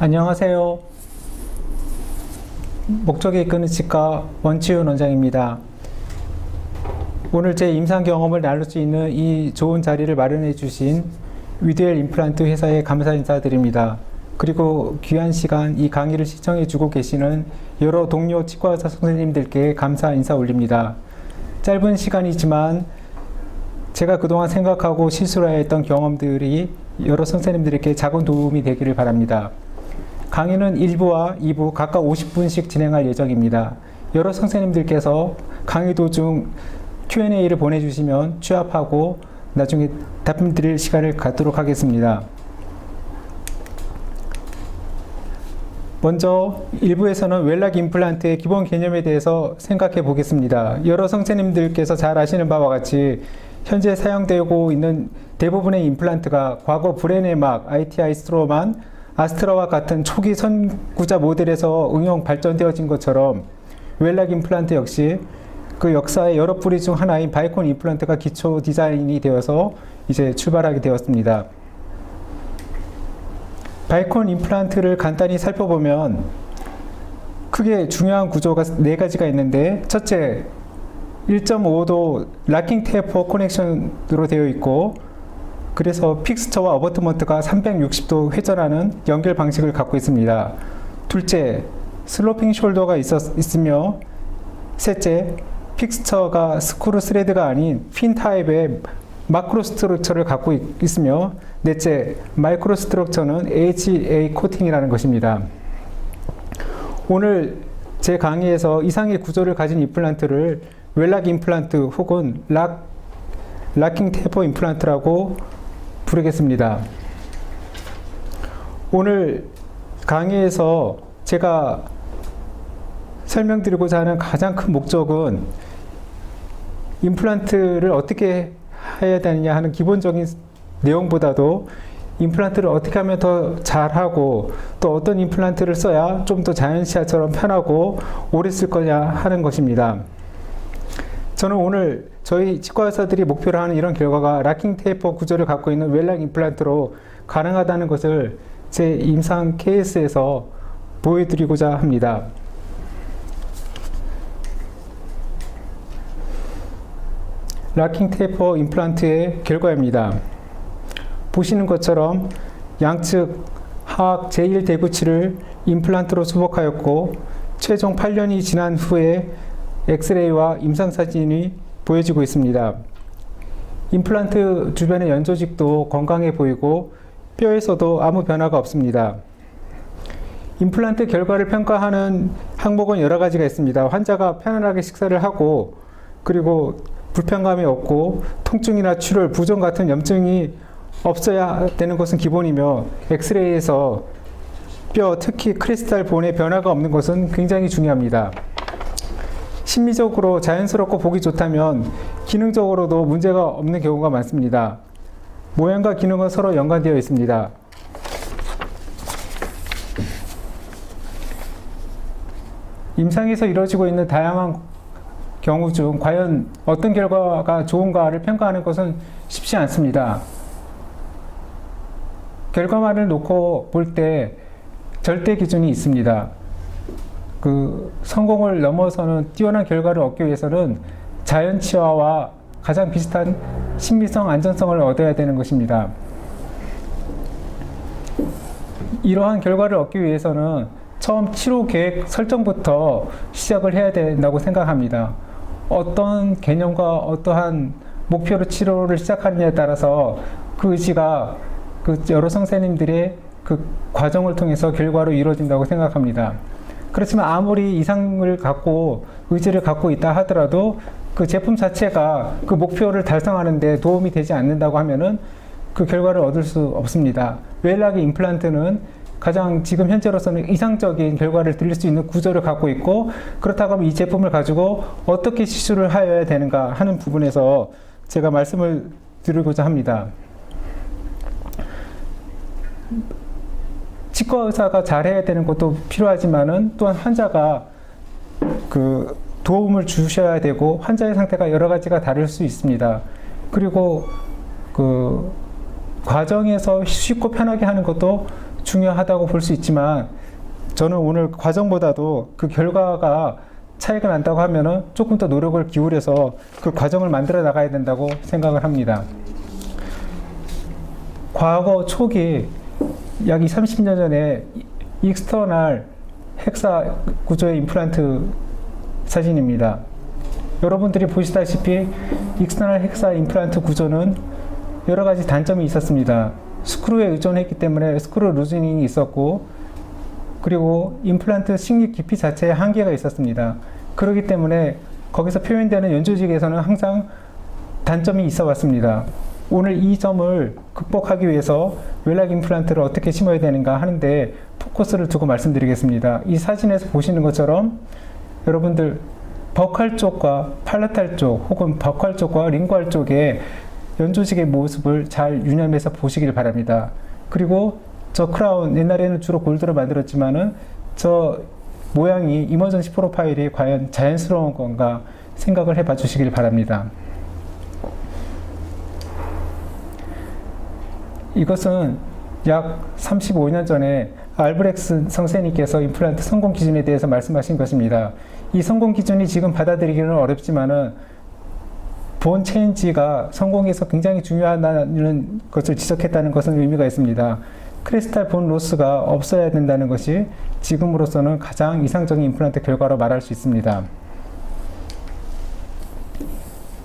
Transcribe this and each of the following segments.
안녕하세요. 목적이 이끄는 치과 원치윤 원장입니다. 오늘 제 임상 경험을 나눌 수 있는 이 좋은 자리를 마련해 주신 위드웰 임플란트 회사에 감사 인사드립니다. 그리고 귀한 시간 이 강의를 시청해 주고 계시는 여러 동료 치과의사 선생님들께 감사 인사 올립니다. 짧은 시간이지만 제가 그동안 생각하고 실수를 했던 경험들이 여러 선생님들에게 작은 도움이 되기를 바랍니다. 강의는 1부와 2부 각각 50분씩 진행할 예정입니다. 여러 선생님들께서 강의 도중 Q&A를 보내주시면 취합하고 나중에 답변 드릴 시간을 갖도록 하겠습니다. 먼저 1부에서는 웰락 임플란트의 기본 개념에 대해서 생각해 보겠습니다. 여러 선생님들께서 잘 아시는 바와 같이 현재 사용되고 있는 대부분의 임플란트가 과거 브레네막, ITI 스트로만, 아스트라와 같은 초기 선구자 모델에서 응용 발전되어진 것처럼 웰락 임플란트 역시 그 역사의 여러 뿌리 중 하나인 바이콘 임플란트가 기초 디자인이 되어서 이제 출발하게 되었습니다. 바이콘 임플란트를 간단히 살펴보면 크게 중요한 구조가 4가지가 있는데, 첫째, 1.5도 락킹 테이퍼 커넥션으로 되어 있고, 그래서 픽스처와 어버트먼트가 360도 회전하는 연결 방식을 갖고 있습니다. 둘째, 슬로핑 숄더가 있으며, 셋째, 픽스처가 스크루 스레드가 아닌 핀 타입의 마크로 스트럭처를 갖고 있으며, 넷째, 마이크로 스트럭처는 HA 코팅이라는 것입니다. 오늘 제 강의에서 이상의 구조를 가진 임플란트를 웰락 임플란트 혹은 락킹 테이퍼 임플란트라고 부르겠습니다. 오늘 강의에서 제가 설명드리고자 하는 가장 큰 목적은 임플란트를 어떻게 해야 되느냐 하는 기본적인 내용보다도 임플란트를 어떻게 하면 더 잘하고 또 어떤 임플란트를 써야 좀 더 자연치아처럼 편하고 오래 쓸 거냐 하는 것입니다. 저는 오늘 저희 치과 의사들이 목표로 하는 이런 결과가 락킹 테이퍼 구조를 갖고 있는 웰락 임플란트로 가능하다는 것을 제 임상 케이스에서 보여드리고자 합니다. 락킹 테이퍼 임플란트의 결과입니다. 보시는 것처럼 양측 하악 제1대구치를 임플란트로 수복하였고, 최종 8년이 지난 후에 엑스레이와 임상사진이 보여지고 있습니다. 임플란트 주변의 연조직도 건강해 보이고 뼈에서도 아무 변화가 없습니다. 임플란트 결과를 평가하는 항목은 여러 가지가 있습니다. 환자가 편안하게 식사를 하고, 그리고 불편감이 없고 통증이나 출혈, 부종 같은 염증이 없어야 되는 것은 기본이며, 엑스레이에서 뼈, 특히 크리스탈 본에 변화가 없는 것은 굉장히 중요합니다. 심미적으로 자연스럽고 보기 좋다면 기능적으로도 문제가 없는 경우가 많습니다. 모양과 기능은 서로 연관되어 있습니다. 임상에서 이루어지고 있는 다양한 경우 중 과연 어떤 결과가 좋은가를 평가하는 것은 쉽지 않습니다. 결과만을 놓고 볼 때 절대 기준이 있습니다. 성공을 넘어서는 뛰어난 결과를 얻기 위해서는 자연치아와 가장 비슷한 심미성, 안전성을 얻어야 되는 것입니다. 이러한 결과를 얻기 위해서는 처음 치료 계획 설정부터 시작을 해야 된다고 생각합니다. 어떤 개념과 어떠한 목표로 치료를 시작하느냐에 따라서 그 의지가 여러 선생님들의 그 과정을 통해서 결과로 이루어진다고 생각합니다. 그렇지만 아무리 이상을 갖고 의지를 갖고 있다 하더라도 그 제품 자체가 그 목표를 달성하는 데 도움이 되지 않는다고 하면은 그 결과를 얻을 수 없습니다. 웰락 임플란트는 가장 지금 현재로서는 이상적인 결과를 드릴 수 있는 구조를 갖고 있고, 그렇다고 하면 이 제품을 가지고 어떻게 시술을 하여야 되는가 하는 부분에서 제가 말씀을 드리고자 합니다. 치과 의사가 잘해야 되는 것도 필요하지만은 또한 환자가 도움을 주셔야 되고, 환자의 상태가 여러 가지가 다를 수 있습니다. 그리고 과정에서 쉽고 편하게 하는 것도 중요하다고 볼 수 있지만 저는 오늘 과정보다도 그 결과가 차이가 난다고 하면은 조금 더 노력을 기울여서 그 과정을 만들어 나가야 된다고 생각을 합니다. 과거 초기 약 30년 전에 익스터널 헥사 구조의 임플란트 사진입니다. 여러분들이 보시다시피 익스터널 헥사 임플란트 구조는 여러 가지 단점이 있었습니다. 스크루에 의존했기 때문에 스크루 루즈닝이 있었고, 그리고 임플란트 식립 깊이 자체에 한계가 있었습니다. 그렇기 때문에 거기서 표현되는 연조직에서는 항상 단점이 있어 왔습니다. 오늘 이 점을 극복하기 위해서 웰락 임플란트를 어떻게 심어야 되는가 하는데 포커스를 두고 말씀드리겠습니다. 이 사진에서 보시는 것처럼 여러분들 버칼 쪽과 팔라탈 쪽 혹은 버칼 쪽과 링괄 쪽에 연조직의 모습을 잘 유념해서 보시길 바랍니다. 그리고 저 크라운, 옛날에는 주로 골드로 만들었지만은 저 모양이 이머전시 프로파일이 과연 자연스러운 건가 생각을 해봐 주시길 바랍니다. 이것은 약 35년 전에 알브렉슨 선생님께서 임플란트 성공 기준에 대해서 말씀하신 것입니다. 이 성공 기준이 지금 받아들이기는 어렵지만은 본 체인지가 성공에서 굉장히 중요하다는 것을 지적했다는 것은 의미가 있습니다. 크리스탈 본 로스가 없어야 된다는 것이 지금으로서는 가장 이상적인 임플란트 결과로 말할 수 있습니다.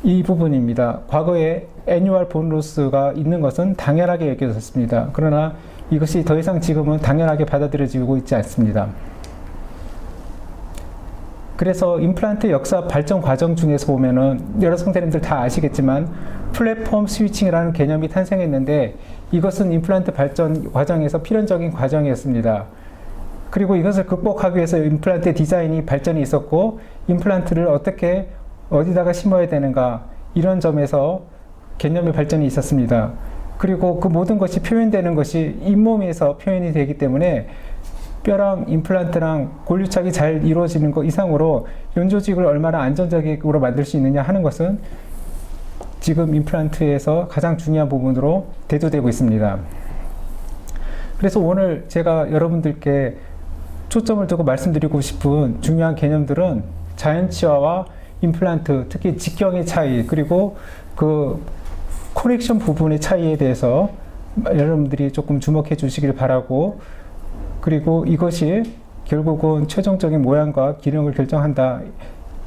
이 부분입니다. 과거에 애뉴얼 본 로스가 있는 것은 당연하게 여겨졌습니다. 그러나 이것이 더 이상 지금은 당연하게 받아들여지고 있지 않습니다. 그래서 임플란트 역사 발전 과정 중에서 보면은 여러 선생님들 다 아시겠지만 플랫폼 스위칭이라는 개념이 탄생했는데 이것은 임플란트 발전 과정에서 필연적인 과정이었습니다. 그리고 이것을 극복하기 위해서 임플란트 디자인이 발전이 있었고 임플란트를 어떻게 어디다가 심어야 되는가 이런 점에서 개념의 발전이 있었습니다. 그리고 그 모든 것이 표현되는 것이 잇몸에서 표현이 되기 때문에 뼈랑 임플란트랑 골유착이 잘 이루어지는 것 이상으로 연조직을 얼마나 안전적으로 만들 수 있느냐 하는 것은 지금 임플란트에서 가장 중요한 부분으로 대두되고 있습니다. 그래서 오늘 제가 여러분들께 초점을 두고 말씀드리고 싶은 중요한 개념들은 자연치화와 임플란트, 특히 직경의 차이, 그리고 그 커넥션 부분의 차이에 대해서 여러분들이 조금 주목해 주시길 바라고, 그리고 이것이 결국은 최종적인 모양과 기능을 결정한다,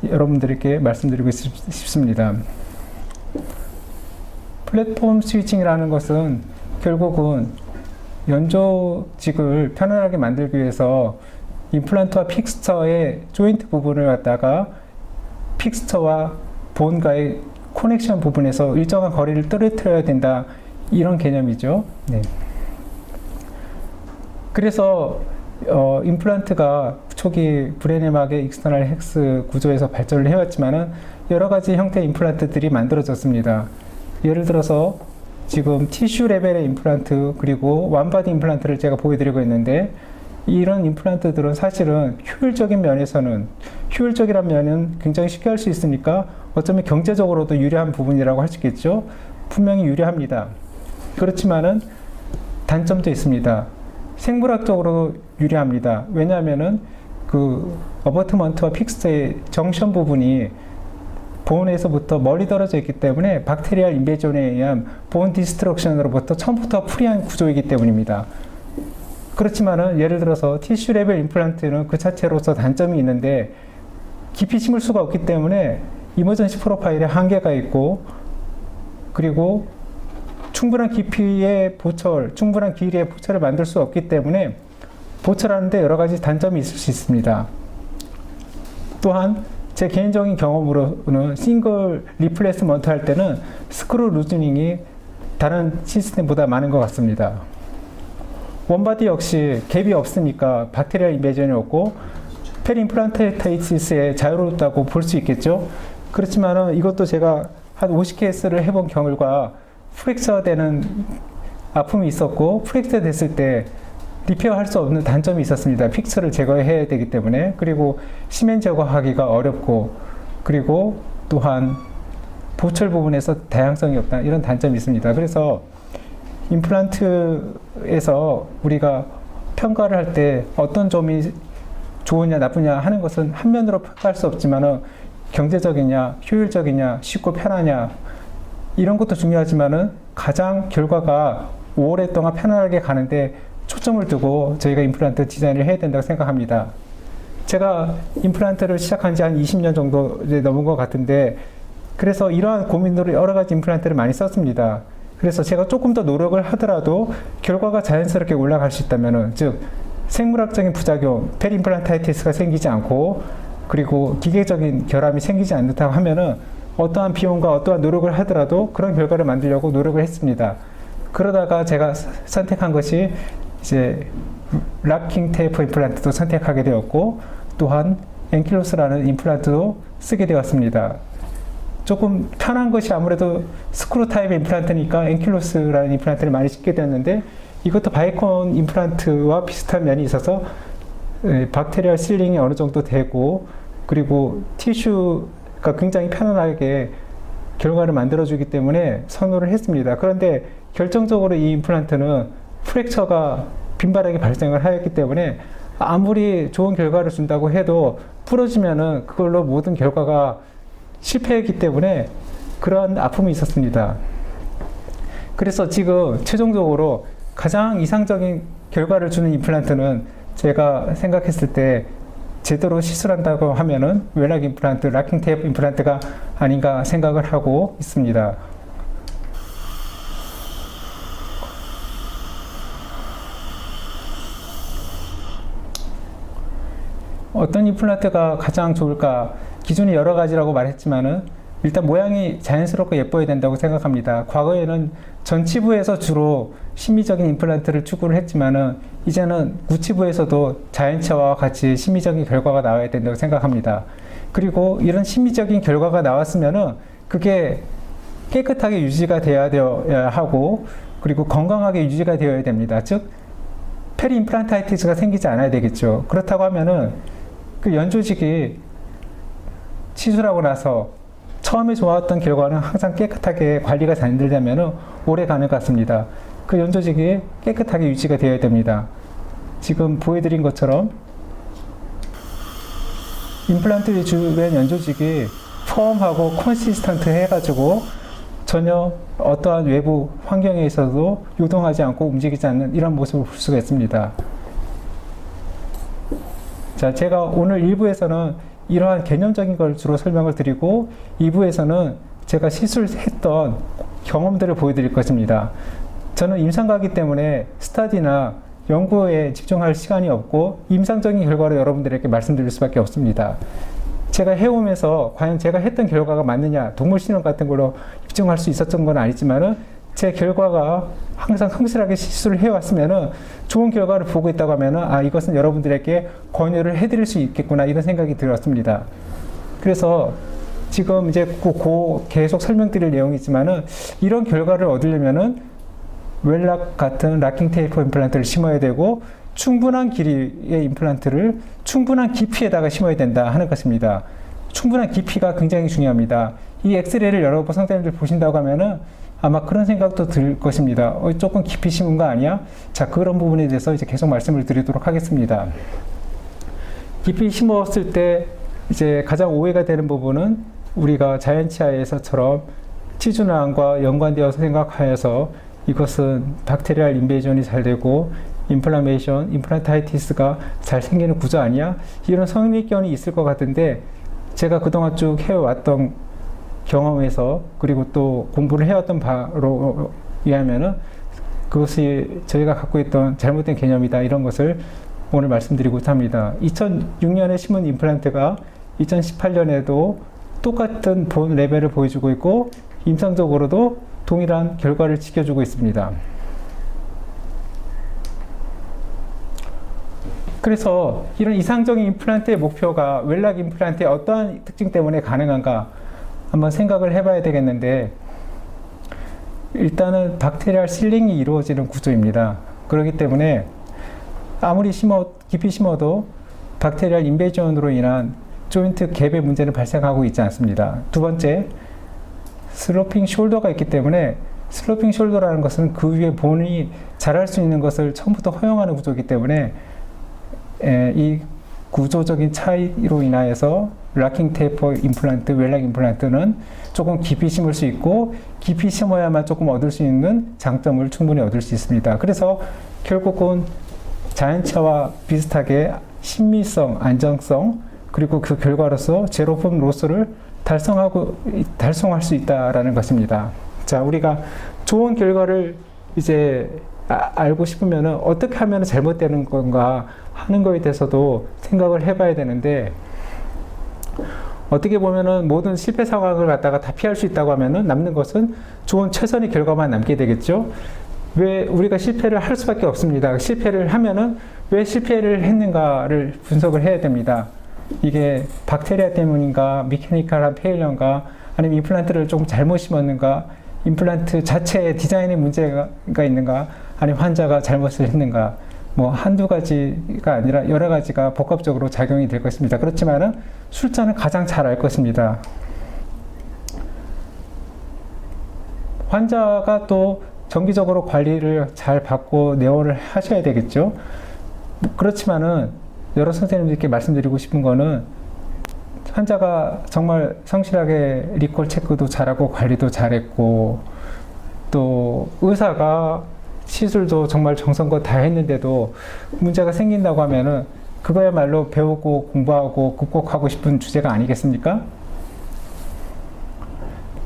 여러분들께 말씀드리고 싶습니다. 플랫폼 스위칭이라는 것은 결국은 연조직을 편안하게 만들기 위해서 임플란트와 픽스처의 조인트 부분을 갖다가 픽스처와 본과의 커넥션 부분에서 일정한 거리를 떨어뜨려야 된다, 이런 개념이죠. 네. 그래서 임플란트가 초기 브레네막의 익스터널 헥스 구조에서 발전을 해왔지만은 여러 가지 형태의 임플란트들이 만들어졌습니다. 예를 들어서 지금 티슈 레벨의 임플란트, 그리고 완바디 임플란트를 제가 보여드리고 있는데, 이런 임플란트들은 사실은 효율적인 면에서는, 효율적이란 면은 굉장히 쉽게 할 수 있으니까 어쩌면 경제적으로도 유리한 부분이라고 할 수 있겠죠. 분명히 유리합니다. 그렇지만은 단점도 있습니다. 생물학적으로 유리합니다. 왜냐하면은 그 어버트먼트와 픽스의 정션 부분이 본에서부터 멀리 떨어져 있기 때문에 박테리얼 인베전에 의한 본 디스트럭션으로부터 처음부터 프리한 구조이기 때문입니다. 그렇지만은 예를 들어서 티슈 레벨 임플란트는 그 자체로서 단점이 있는데 깊이 심을 수가 없기 때문에 이머전시 프로파일에 한계가 있고, 그리고 충분한 깊이의 보철, 충분한 길이의 보철을 만들 수 없기 때문에 보철하는데 여러 가지 단점이 있을 수 있습니다. 또한 제 개인적인 경험으로는 싱글 리플레이스먼트 할 때는 스크루 루즈닝이 다른 시스템보다 많은 것 같습니다. 원바디 역시 갭이 없으니까 박테리얼 인베전이 없고 페리임플란테이티스에 자유롭다고 볼 수 있겠죠. 그렇지만 이것도 제가 한 50케이스를 해본 결과 프랙처 되는 아픔이 있었고, 프랙처 됐을 때 리페어 할 수 없는 단점이 있었습니다. 픽처를 제거해야 되기 때문에. 그리고 시멘 제거하기가 어렵고, 그리고 또한 보철 부분에서 다양성이 없다, 이런 단점이 있습니다. 그래서 임플란트에서 우리가 평가를 할 때 어떤 점이 좋으냐 나쁘냐 하는 것은 한 면으로 평가할 수 없지만은 경제적이냐 효율적이냐 쉽고 편하냐 이런 것도 중요하지만은 가장 결과가 오랫동안 편안하게 가는데 초점을 두고 저희가 임플란트 디자인을 해야 된다고 생각합니다. 제가 임플란트를 시작한 지 한 20년 정도 이제 넘은 것 같은데 그래서 이러한 고민으로 여러 가지 임플란트를 많이 썼습니다. 그래서 제가 조금 더 노력을 하더라도 결과가 자연스럽게 올라갈 수 있다면은 즉 생물학적인 부작용, 페리임플란타이티스가 생기지 않고 그리고 기계적인 결함이 생기지 않는다고 하면은 어떠한 비용과 어떠한 노력을 하더라도 그런 결과를 만들려고 노력을 했습니다. 그러다가 제가 선택한 것이 이제 락킹 테이프 임플란트도 선택하게 되었고 또한 앵킬로스라는 임플란트도 쓰게 되었습니다. 조금 편한 것이 아무래도 스크루 타입 임플란트니까 앵킬로스라는 임플란트를 많이 쓰게 되었는데 이것도 바이콘 임플란트와 비슷한 면이 있어서 박테리얼 실링이 어느 정도 되고 그리고 티슈가 굉장히 편안하게 결과를 만들어주기 때문에 선호를 했습니다. 그런데 결정적으로 이 임플란트는 프랙처가 빈발하게 발생을 하였기 때문에 아무리 좋은 결과를 준다고 해도 부러지면은 그걸로 모든 결과가 실패했기 때문에 그런 아픔이 있었습니다. 그래서 지금 최종적으로 가장 이상적인 결과를 주는 임플란트는 제가 생각했을 때 제대로 시술한다고 하면은 웰락 임플란트, 락킹 테이프 임플란트가 아닌가 생각을 하고 있습니다. 어떤 임플란트가 가장 좋을까? 기준이 여러 가지라고 말했지만은 일단 모양이 자연스럽고 예뻐야 된다고 생각합니다. 과거에는 전치부에서 주로 심미적인 임플란트를 추구를 했지만은 이제는 구치부에서도 자연체와 같이 심미적인 결과가 나와야 된다고 생각합니다. 그리고 이런 심미적인 결과가 나왔으면은 그게 깨끗하게 유지가 되어야 하고 그리고 건강하게 유지가 되어야 됩니다. 즉 페리임플란타이티스가 생기지 않아야 되겠죠. 그렇다고 하면은 그 연조직이 시술하고 나서 처음에 좋았던 결과는 항상 깨끗하게 관리가 잘 되려면 오래 가는 것 같습니다. 그 연조직이 깨끗하게 유지가 되어야 됩니다. 지금 보여드린 것처럼 임플란트 주변 연조직이 펌하고 컨시스턴트 해가지고 전혀 어떠한 외부 환경에 있어도 요동하지 않고 움직이지 않는 이런 모습을 볼 수가 있습니다. 자, 제가 오늘 1부에서는 이러한 개념적인 걸 주로 설명을 드리고 2부에서는 제가 시술했던 경험들을 보여드릴 것입니다. 저는 임상가이기 때문에 스터디나 연구에 집중할 시간이 없고 임상적인 결과를 여러분들에게 말씀드릴 수밖에 없습니다. 제가 해오면서 과연 제가 했던 결과가 맞느냐 동물 실험 같은 걸로 입증할 수 있었던 건 아니지만은 제 결과가 항상 성실하게 시술을 해왔으면은 좋은 결과를 보고 있다고 하면은 아 이것은 여러분들에게 권유를 해드릴 수 있겠구나 이런 생각이 들었습니다. 그래서 지금 이제 계속 설명드릴 내용이 있지만은 이런 결과를 얻으려면은 웰락 같은 락킹 테이프 임플란트를 심어야 되고 충분한 길이의 임플란트를 충분한 깊이에다가 심어야 된다 하는 것입니다. 충분한 깊이가 굉장히 중요합니다. 이 엑스레이를 여러 번 선생님들 보신다고 하면은 아마 그런 생각도 들 것입니다. 조금 깊이 심은 거 아니야? 자, 그런 부분에 대해서 이제 계속 말씀을 드리도록 하겠습니다. 깊이 심었을 때 이제 가장 오해가 되는 부분은 우리가 자연치아에서처럼 치주낭과 연관되어서 생각하여서 이것은 박테리얼 인베이전이 잘 되고 인플라메이션, 임플란타이티스가 잘 생기는 구조 아니야? 이런 선입견이 있을 것 같은데 제가 그동안 쭉 해왔던 경험에서 그리고 또 공부를 해왔던 바로 의하면은 그것이 저희가 갖고 있던 잘못된 개념이다 이런 것을 오늘 말씀드리고자 합니다. 2006년에 심은 임플란트가 2018년에도 똑같은 본 레벨을 보여주고 있고 임상적으로도 동일한 결과를 지켜주고 있습니다. 그래서 이런 이상적인 임플란트의 목표가 웰락 임플란트의 어떠한 특징 때문에 가능한가 한번 생각을 해봐야 되겠는데 일단은 박테리얼 실링이 이루어지는 구조입니다. 그렇기 때문에 아무리 깊이 심어도 박테리얼 인베이전으로 인한 조인트 갭의 문제는 발생하고 있지 않습니다. 두 번째, 슬로핑 숄더가 있기 때문에 슬로핑 숄더라는 것은 그 위에 본이 자랄 수 있는 것을 처음부터 허용하는 구조이기 때문에 이 구조적인 차이로 인하여서 락킹 테이퍼 임플란트, 웰락 임플란트는 조금 깊이 심을 수 있고 깊이 심어야만 조금 얻을 수 있는 장점을 충분히 얻을 수 있습니다. 그래서 결국은 자연차와 비슷하게 신미성, 안정성, 그리고 그 결과로서 제로폼 로스를 달성할 수 있다라는 것입니다. 자, 우리가 좋은 결과를 이제 알고 싶으면 어떻게 하면 잘못되는 건가 하는 거에 대해서도 생각을 해봐야 되는데, 어떻게 보면은 모든 실패 상황을 갖다가 다 피할 수 있다고 하면은 남는 것은 좋은 최선의 결과만 남게 되겠죠. 왜 우리가 실패를 할 수밖에 없습니다. 실패를 하면은 왜 실패를 했는가를 분석을 해야 됩니다. 이게 박테리아 때문인가, 미케니컬한 페일런가, 아니면 임플란트를 좀 잘못 심었는가, 임플란트 자체에 디자인에 문제가 있는가, 아니면 환자가 잘못을 했는가, 뭐 한두 가지가 아니라 여러 가지가 복합적으로 작용이 될 것입니다. 그렇지만은 술자는 가장 잘 알 것입니다. 환자가 또 정기적으로 관리를 잘 받고 내원을 하셔야 되겠죠. 그렇지만은 여러 선생님들께 말씀드리고 싶은 거는, 환자가 정말 성실하게 리콜 체크도 잘하고 관리도 잘했고, 또 의사가 시술도 정말 정성껏 다 했는데도 문제가 생긴다고 하면은 그거야말로 배우고 공부하고 극복하고 싶은 주제가 아니겠습니까?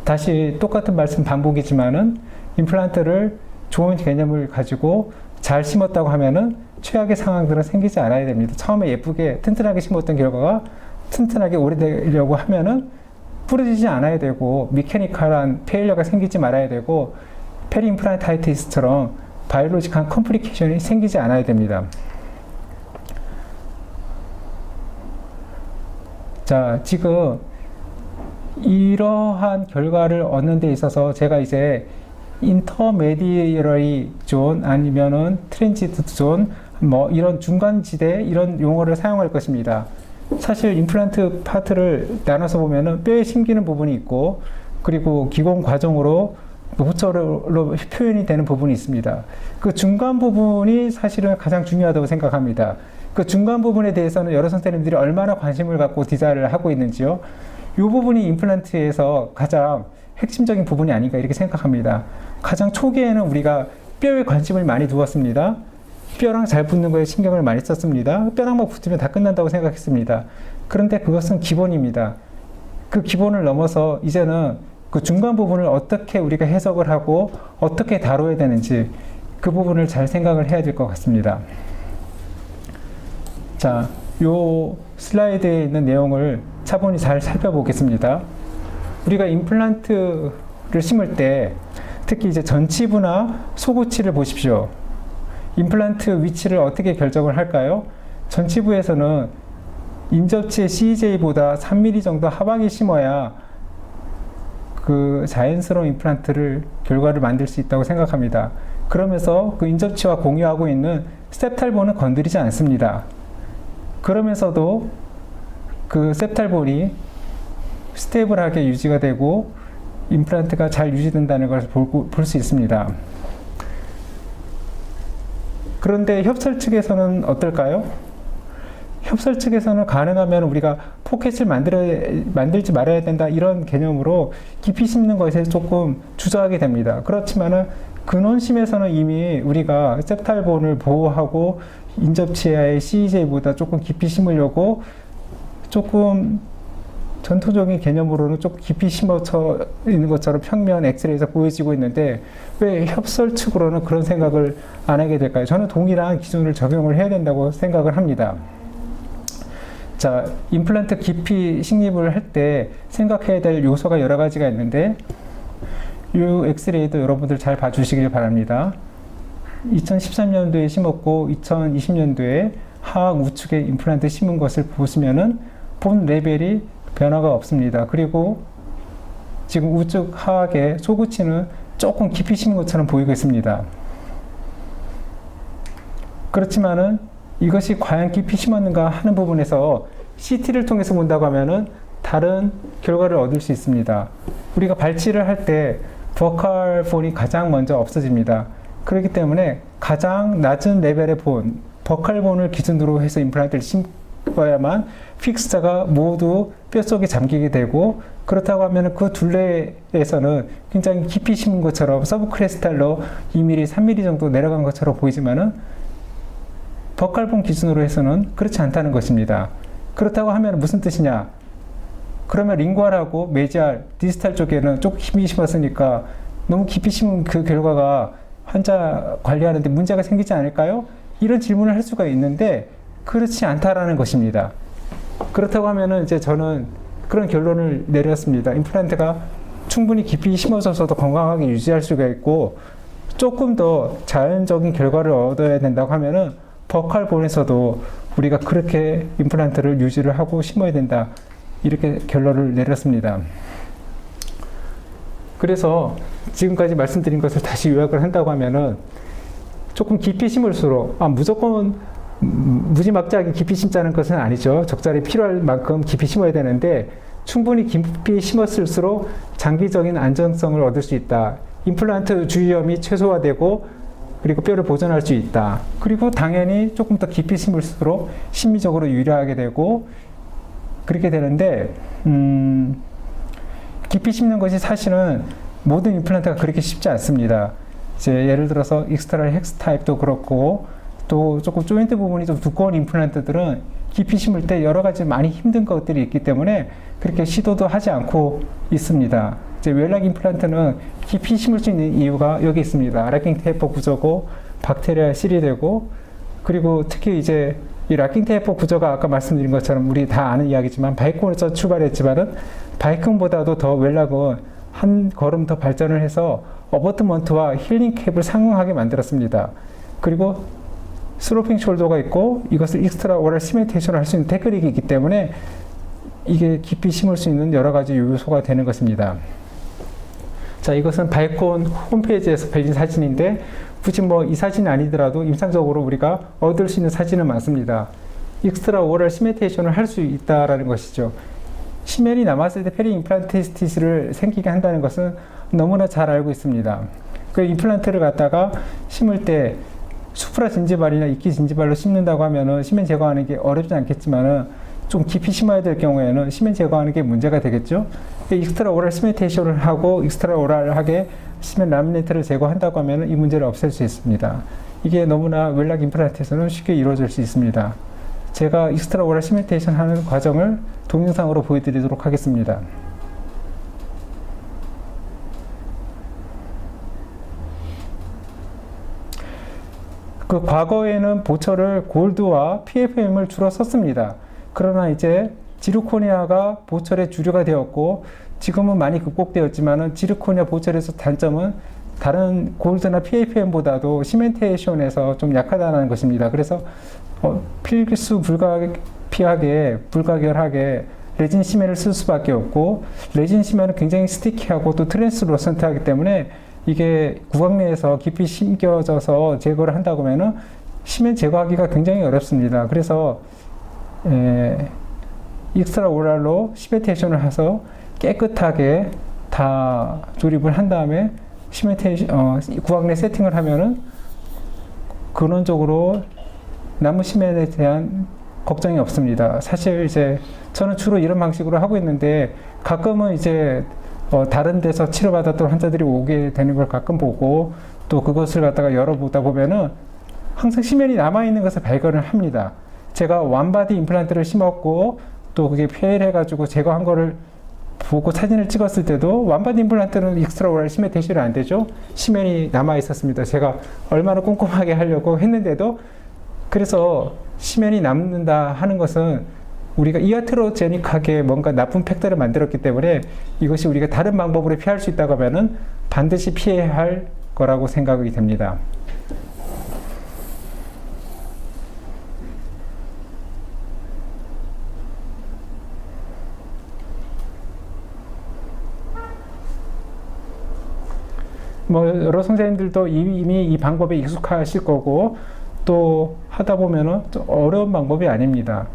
다시 똑같은 말씀 반복이지만은, 임플란트를 좋은 개념을 가지고 잘 심었다고 하면은 최악의 상황들은 생기지 않아야 됩니다. 처음에 예쁘게 튼튼하게 심었던 결과가 튼튼하게 오래되려고 하면은 부러지지 않아야 되고, 미케니컬한 페일러가 생기지 말아야 되고, 페리임플란타이티스처럼 바이올로직한 컴플리케이션이 생기지 않아야 됩니다. 자, 지금 이러한 결과를 얻는 데 있어서 제가 이제 인터메디어리 존 아니면은 트랜지트 존, 뭐 이런 중간지대, 이런 용어를 사용할 것입니다. 사실 임플란트 파트를 나눠서 보면은 뼈에 심기는 부분이 있고, 그리고 기공 과정으로 호처로 표현이 되는 부분이 있습니다. 그 중간 부분이 사실은 가장 중요하다고 생각합니다. 그 중간 부분에 대해서는 여러 선생님들이 얼마나 관심을 갖고 디자인을 하고 있는지요. 이 부분이 임플란트에서 가장 핵심적인 부분이 아닌가 이렇게 생각합니다. 가장 초기에는 우리가 뼈에 관심을 많이 두었습니다. 뼈랑 잘 붙는 거에 신경을 많이 썼습니다. 뼈랑만 붙으면 다 끝난다고 생각했습니다. 그런데 그것은 기본입니다. 그 기본을 넘어서 이제는 그 중간 부분을 어떻게 우리가 해석을 하고 어떻게 다뤄야 되는지, 그 부분을 잘 생각을 해야 될 것 같습니다. 자, 요 슬라이드에 있는 내용을 차분히 잘 살펴보겠습니다. 우리가 임플란트를 심을 때 특히 이제 전치부나 소구치를 보십시오. 임플란트 위치를 어떻게 결정을 할까요? 전치부에서는 인접치의 CJ보다 3mm 정도 하방에 심어야 그 자연스러운 임플란트를 결과를 만들 수 있다고 생각합니다. 그러면서 그 인접치와 공유하고 있는 셉탈본은 건드리지 않습니다. 그러면서도 그 셉탈본이 스테이블하게 유지가 되고 임플란트가 잘 유지된다는 것을 볼 수 있습니다. 그런데 협설 측에서는 어떨까요? 협설 측에서는 가능하면 우리가 포켓을 만들지 말아야 된다, 이런 개념으로 깊이 심는 것에 조금 주저하게 됩니다. 그렇지만은 근원심에서는 이미 우리가 셉탈본을 보호하고 인접치아의 CEJ보다 조금 깊이 심으려고 조금 전통적인 개념으로는 조금 깊이 심어져 있는 것처럼 평면 엑스레이에서 보여지고 있는데, 왜 협설 측으로는 그런 생각을 안 하게 될까요? 저는 동일한 기준을 적용을 해야 된다고 생각을 합니다. 자, 임플란트 깊이 식립을 할 때 생각해야 될 요소가 여러 가지가 있는데, 이 엑스레이도 여러분들 잘 봐주시길 바랍니다. 2013년도에 심었고 2020년도에 하악 우측에 임플란트 심은 것을 보시면은 본 레벨이 변화가 없습니다. 그리고 지금 우측 하악의 소구치는 조금 깊이 심은 것처럼 보이고 있습니다. 그렇지만은 이것이 과연 깊이 심었는가 하는 부분에서 CT를 통해서 본다고 하면은 다른 결과를 얻을 수 있습니다. 우리가 발치를 할 때 버칼본이 가장 먼저 없어집니다. 그렇기 때문에 가장 낮은 레벨의 본, 버칼본을 기준으로 해서 임플란트를 심어야만 픽스자가 모두 뼛속에 잠기게 되고, 그렇다고 하면 그 둘레에서는 굉장히 깊이 심은 것처럼 서브크레스탈로 2mm, 3mm 정도 내려간 것처럼 보이지만은 버칼본 기준으로 해서는 그렇지 않다는 것입니다. 그렇다고 하면 무슨 뜻이냐? 그러면 링구알하고 메지알, 디스탈 쪽에는 조금 깊이 심었으니까 너무 깊이 심은 그 결과가 환자 관리하는데 문제가 생기지 않을까요? 이런 질문을 할 수가 있는데 그렇지 않다라는 것입니다. 그렇다고 하면은 이제 저는 그런 결론을 내렸습니다. 임플란트가 충분히 깊이 심어져서도 건강하게 유지할 수가 있고, 조금 더 자연적인 결과를 얻어야 된다고 하면은 버칼본에서도 우리가 그렇게 임플란트를 유지를 하고 심어야 된다, 이렇게 결론을 내렸습니다. 그래서 지금까지 말씀드린 것을 다시 요약을 한다고 하면은 조금 깊이 심을수록, 무조건 무지막지하게 깊이 심자는 것은 아니죠. 적절히 필요할 만큼 깊이 심어야 되는데 충분히 깊이 심었을수록 장기적인 안정성을 얻을 수 있다. 임플란트 주위염이 최소화되고 그리고 뼈를 보존할 수 있다. 그리고 당연히 조금 더 깊이 심을수록 심리적으로 유리하게 되고 그렇게 되는데, 깊이 심는 것이 사실은 모든 임플란트가 그렇게 쉽지 않습니다. 이제 예를 들어서 익스트라 헥스 타입도 그렇고, 또 조금 조인트 부분이 좀 두꺼운 임플란트들은 깊이 심을 때 여러 가지 많이 힘든 것들이 있기 때문에 그렇게 시도도 하지 않고 있습니다. 이제 웰락 임플란트는 깊이 심을 수 있는 이유가 여기 있습니다. 락킹 테이퍼 구조고 박테리아 실이 되고, 그리고 특히 이제 이 락킹 테이퍼 구조가 아까 말씀드린 것처럼 우리 다 아는 이야기지만 바이콘에서 출발했지만은 바이콘보다도 더 웰락은 한 걸음 더 발전을 해서 어버트먼트와 힐링 캡을 상응하게 만들었습니다. 그리고 슬로핑 숄더가 있고 이것을 익스트라 오럴 시멘테이션을 할 수 있는 테크닉이 있기 때문에 이게 깊이 심을 수 있는 여러 가지 요소가 되는 것입니다. 자, 이것은 바이콘 홈페이지에서 빌린 사진인데 굳이 뭐 이 사진이 아니더라도 임상적으로 우리가 얻을 수 있는 사진은 많습니다. 익스트라 오럴 시멘테이션을 할 수 있다라는 것이죠. 시멘이 남았을 때 페리 임플란티스티스를 생기게 한다는 것은 너무나 잘 알고 있습니다. 그 임플란트를 갖다가 심을 때 수프라 진지발이나 이끼 진지발로 심는다고 하면은 시멘 제거하는 게 어렵지 않겠지만은 좀 깊이 심어야 될 경우에는 시멘 제거하는 게 문제가 되겠죠. 익스트라 오랄 시멘테이션을 하고 익스트라 오랄하게 시멘 라미네이트를 제거한다고 하면은 이 문제를 없앨 수 있습니다. 이게 너무나 웰락 임플란트에서는 쉽게 이루어질 수 있습니다. 제가 익스트라 오랄 시멘테이션 하는 과정을 동영상으로 보여드리도록 하겠습니다. 그 과거에는 보철을 골드와 PFM을 주로 썼습니다. 그러나 이제 지르코니아가 보철의 주류가 되었고 지금은 많이 극복되었지만은 지르코니아 보철에서 단점은 다른 골드나 PFM보다도 시멘테이션에서 좀 약하다는 것입니다. 그래서 필수 불가결하게 레진 시멘을 쓸 수밖에 없고, 레진 시멘은 굉장히 스티키하고 또 트랜스루선트하기 때문에 이게 구강 내에서 깊이 심겨져서 제거를 한다고 하면은 시멘 제거하기가 굉장히 어렵습니다. 그래서 익스트라 오랄로 시멘테이션을 해서 깨끗하게 다 조립을 한 다음에 구강 내 세팅을 하면은 근원적으로 나무 시멘에 대한 걱정이 없습니다. 사실 이제 저는 주로 이런 방식으로 하고 있는데 가끔은 이제 다른 데서 치료받았던 환자들이 오게 되는 걸 가끔 보고 또 그것을 갖다가 열어보다 보면은 항상 시멘이 남아있는 것을 발견을 합니다. 제가 완바디 임플란트를 심었고 또 그게 페일해가지고 제거한 거를 보고 사진을 찍었을 때도 완바디 임플란트는 익스트라 오랄 시멘테이션이 안 되죠. 시멘이 남아있었습니다. 제가 얼마나 꼼꼼하게 하려고 했는데도. 그래서 시멘이 남는다 하는 것은 우리가 이아트로제닉하게 뭔가 나쁜 팩터를 만들었기 때문에 이것이 우리가 다른 방법으로 피할 수 있다고 하면은 반드시 피해야 할 거라고 생각이 됩니다. 뭐 여러 선생님들도 이미 이 방법에 익숙하실 거고 또 하다 보면은 좀 어려운 방법이 아닙니다.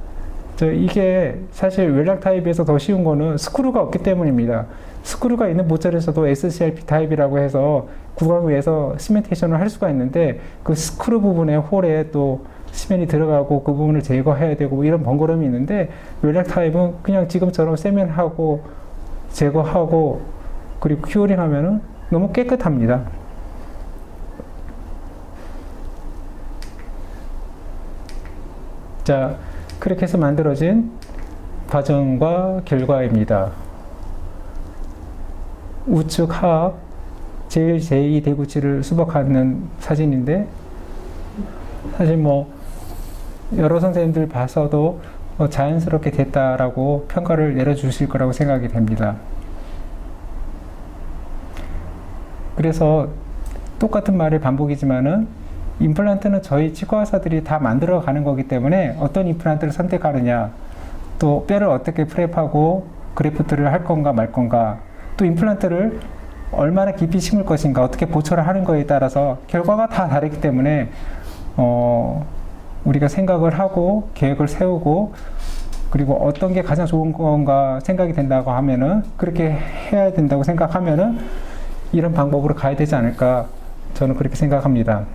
이게 사실 웰락 타입에서 더 쉬운 거는 스크류가 없기 때문입니다. 스크류가 있는 모델에서도 SCRP 타입이라고 해서 구강 위에서 시멘테이션을 할 수가 있는데 그 스크류 부분에 홀에 또 시멘이 들어가고 그 부분을 제거해야 되고 이런 번거로움이 있는데 웰락 타입은 그냥 지금처럼 세면하고 제거하고 그리고 큐어링 하면은 너무 깨끗합니다. 자, 그렇게 해서 만들어진 과정과 결과입니다. 우측 하악 제1, 제2 대구치를 수박하는 사진인데 사실 뭐 여러 선생님들 봐서도 자연스럽게 됐다라고 평가를 내려주실 거라고 생각이 됩니다. 그래서 똑같은 말을 반복이지만은 임플란트는 저희 치과 의사들이 다 만들어 가는 거기 때문에 어떤 임플란트를 선택하느냐, 또 뼈를 어떻게 프랩하고 그래프트를 할 건가 말 건가, 또 임플란트를 얼마나 깊이 심을 것인가, 어떻게 보철을 하는 거에 따라서 결과가 다 다르기 때문에 우리가 생각을 하고 계획을 세우고 그리고 어떤 게 가장 좋은 건가 생각이 된다고 하면은 그렇게 해야 된다고 생각하면은 이런 방법으로 가야 되지 않을까 저는 그렇게 생각합니다.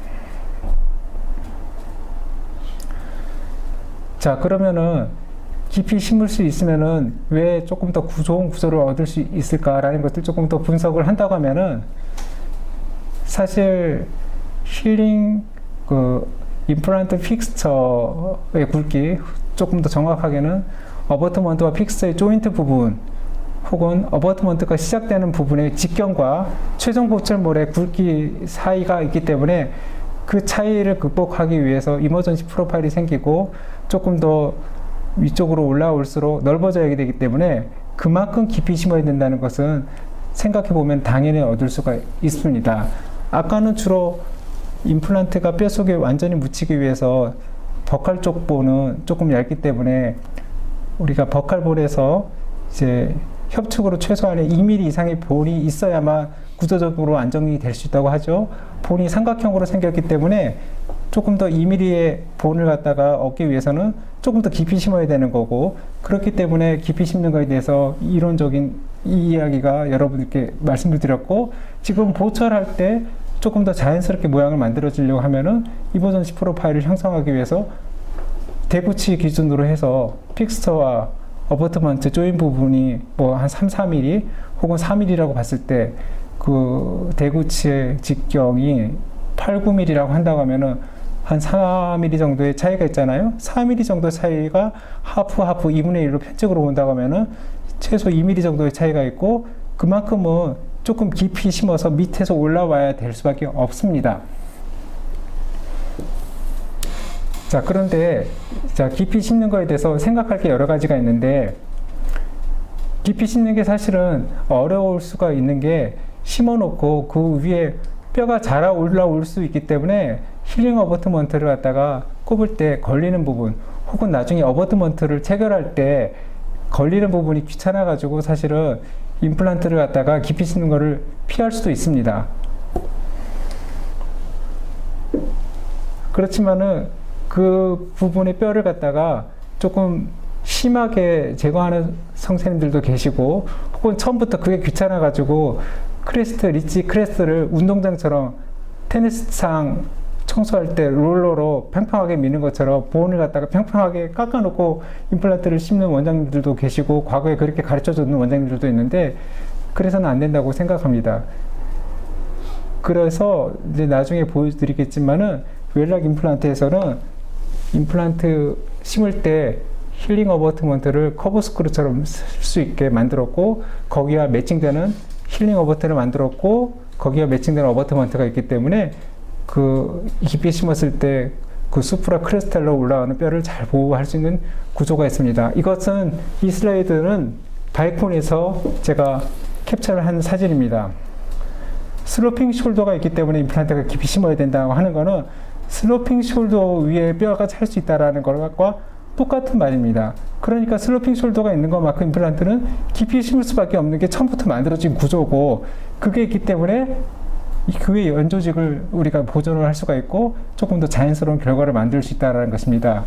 자, 그러면은 깊이 심을 수 있으면은 왜 조금 더 좋은 구조를 얻을 수 있을까라는 것들 조금 더 분석을 한다고 하면은 사실 힐링 임플란트 픽스처의 굵기, 조금 더 정확하게는 어버트먼트와 픽스처의 조인트 부분 혹은 어버트먼트가 시작되는 부분의 직경과 최종 보철몰의 굵기 사이가 있기 때문에 그 차이를 극복하기 위해서 이머전시 프로파일이 생기고 조금 더 위쪽으로 올라올수록 넓어져야 되기 때문에 그만큼 깊이 심어야 된다는 것은 생각해 보면 당연히 얻을 수가 있습니다. 아까는 주로 임플란트가 뼈 속에 완전히 묻히기 위해서 버칼 쪽 본은 조금 얇기 때문에 우리가 버칼볼에서 이제 협축으로 최소한의 2mm 이상의 본이 있어야만 구조적으로 안정이 될 수 있다고 하죠. 본이 삼각형으로 생겼기 때문에 조금 더 2mm의 본을 갖다가 얻기 위해서는 조금 더 깊이 심어야 되는 거고, 그렇기 때문에 깊이 심는 거에 대해서 이론적인 이 이야기가 여러분들께 말씀을 드렸고, 지금 보철할 때 조금 더 자연스럽게 모양을 만들어 주려고 하면은 이머전시 프로파일을 형성하기 위해서 대구치 기준으로 해서 픽스처와 어버트먼트 조인 부분이 뭐 한 3, 4mm 혹은 4mm라고 봤을 때 그 대구치의 직경이 8, 9mm라고 한다고 하면은 한 4mm 정도의 차이가 있잖아요. 4mm 정도 차이가 하프 2분의 1로 편측으로 온다고 하면은 최소 2mm 정도의 차이가 있고, 그만큼은 조금 깊이 심어서 밑에서 올라와야 될 수밖에 없습니다. 자, 그런데 자, 깊이 심는 거에 대해서 생각할 게 여러 가지가 있는데, 깊이 심는 게 사실은 어려울 수가 있는 게 심어 놓고 그 위에 뼈가 자라 올라올 수 있기 때문에 힐링 어버트먼트를 갖다가 꼽을 때 걸리는 부분, 혹은 나중에 어버트먼트를 체결할 때 걸리는 부분이 귀찮아 가지고 사실은 임플란트를 갖다가 깊이 심는 거를 피할 수도 있습니다. 그렇지만은 그 부분의 뼈를 갖다가 조금 심하게 제거하는 선생님들도 계시고, 혹은 처음부터 그게 귀찮아 가지고 리치 크레스트를 운동장처럼 테니스장 청소할 때 롤러로 평평하게 미는 것처럼 보온을 갖다가 평평하게 깎아놓고 임플란트를 심는 원장님들도 계시고, 과거에 그렇게 가르쳐주는 원장님들도 있는데, 그래서는 안 된다고 생각합니다. 그래서 이제 나중에 보여드리겠지만은 웰락 임플란트에서는 임플란트 심을 때 힐링 어버트먼트를 커브 스크류처럼 쓸 수 있게 만들었고, 거기와 매칭되는 힐링 어버트를 만들었고, 거기와 매칭되는 어버트먼트가 있기 때문에 그 깊이 심었을 때 그 수프라 크리스탈로 올라가는 뼈를 잘 보호할 수 있는 구조가 있습니다. 이 슬라이드는 바이콘에서 제가 캡처를 한 사진입니다. 슬로핑 숄더가 있기 때문에 임플란트가 깊이 심어야 된다고 하는 거는 슬로핑 숄더 위에 뼈가 찰 수 있다는 것과 똑같은 말입니다. 그러니까 슬로핑 숄더가 있는 것만큼 임플란트는 깊이 심을 수밖에 없는 게 처음부터 만들어진 구조고, 그게 있기 때문에 그 외 연조직을 우리가 보존을 할 수가 있고 조금 더 자연스러운 결과를 만들 수 있다는 것입니다.